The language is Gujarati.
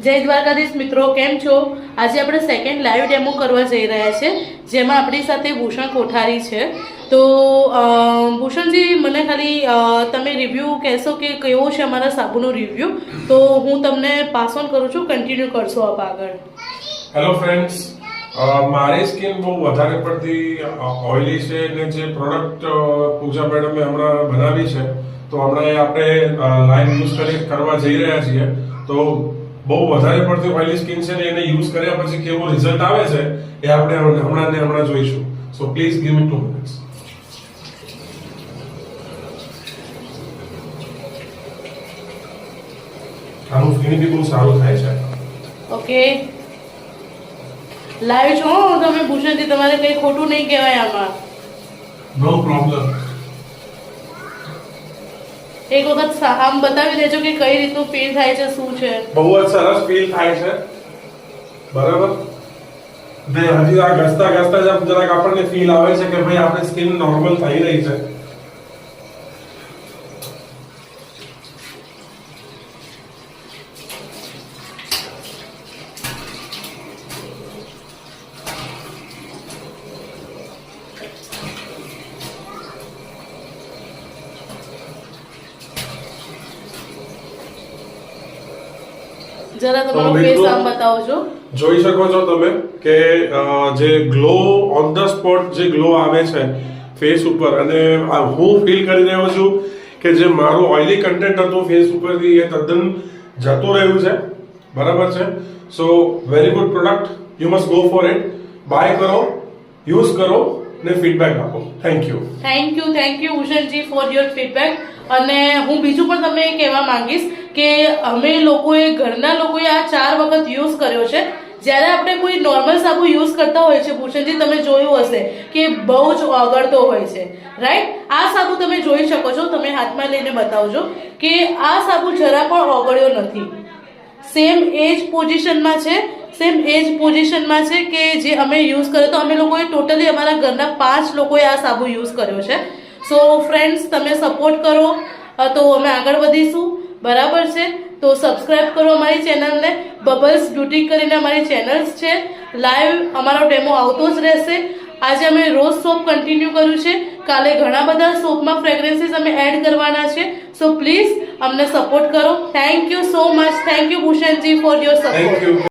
જય દ્વારકાધીશ મિત્રો, કેમ છો? આજે આપણે સેકન્ડ લાઈવ ડેમો કરવા જઈ રહ્યા છે, જેમાં આપણી સાથે ભૂષણ કોઠારી છે. તો ભૂષણજી, મને ખાલી તમે રિવ્યૂ કહેશો કે કેવો છે અમારા સાબુનો રિવ્યૂ, તો હું તમને પાસ ઓન કરું છું. કન્ટિન્યુ કરશો આપ આગળ. હેલો ફ્રેન્ડ્સ, મારી સ્કિન બહુ વધારે પડતી ઓઇલી છે અને જે પ્રોડક્ટ પૂજા મેડમે હમણાં બનાવી છે, તો હમણાં આપણે લાઈવ યુઝ કરવા જઈ રહ્યા છીએ. તો બહુ વધારે પડતી ઓઇલી સ્કિન છે ને એને યુઝ કર્યા પછી કેવો રિઝલ્ટ આવે છે એ આપણે હમણાં જોઈશું. So please give me 2 minutes. આનું ફિનિશ બી બહુ સારું થાય છે. ઓકે, લાઈવ છો તમે ભૂષણજી, તમારે કંઈ ખોટું નહીં કહેવાય આમાં. નો પ્રોબ્લેમ. એક વખત આમ બતાવી દેજો કે કઈ રીતનું ફીલ થાય છે, શું છે. બહુ જ સરસ ફીલ થાય છે, બરાબર ને. હજી આ ઘસતા જરાક આપણને ફીલ આવે છે કે ભાઈ આપણી સ્કિન નોર્મલ થઈ રહી છે. જરા તમારો ફેસ આમ બતાવજો. જોઈ શકો છો તમે કે જે ગ્લો ઓન ધ સ્પોટ જે ગ્લો આવે છે ફેસ ઉપર, અને હું ફીલ કરી રહ્યો છું કે જે મારું ઓઇલી કન્ટેન્ટ હતું ફેસ ઉપરથી એ તદ્દન જતું રહ્યું છે, બરાબર છે. So very good product, you must go for it. Buy કરો, યુઝ કરો ને ફીડબેક આપો. Thank you Bhushanji for your feedback. અને હું બીજું પણ તમને એ કહેવા માંગીશ કે અમે લોકોએ, ઘરના લોકોએ આ 4 વખત યુઝ કર્યો છે. જ્યારે આપણે કોઈ નોર્મલ સાબુ યુઝ કરતા હોય છે ભૂષણજી, તમે જોયું હશે કે બહુ જ ઓગળતો હોય છે, રાઈટ? આ સાબુ તમે જોઈ શકો છો, તમે હાથમાં લઈને બતાવજો કે આ સાબુ જરા પણ ઓગળ્યો નથી. સેમ એજ પોઝિશનમાં છે કે જે અમે યુઝ કર્યો. તો અમે લોકોએ ટોટલી અમારા ઘરના 5 લોકોએ આ સાબુ યુઝ કર્યો છે. સો ફ્રેન્ડ્સ, તમે સપોર્ટ કરો તો અમે આગળ વધીશું, બરાબર છે? તો સબસ્ક્રાઇબ કરો અમારી ચેનલને. બબલ્સ બ્યુટી કરીને અમારી ચેનલ્સ છે. લાઈવ અમારો ડેમો આવતો જ રહેશે. આજે અમે રોઝ સોપ કન્ટિન્યુ કર્યું છે. કાલે ઘણા બધા સોપમાં ફ્રેગ્રન્સીસ અમે એડ કરવાના છે. સો પ્લીઝ અમને સપોર્ટ કરો. Thank you so much. Thank you Bhushanji for your support.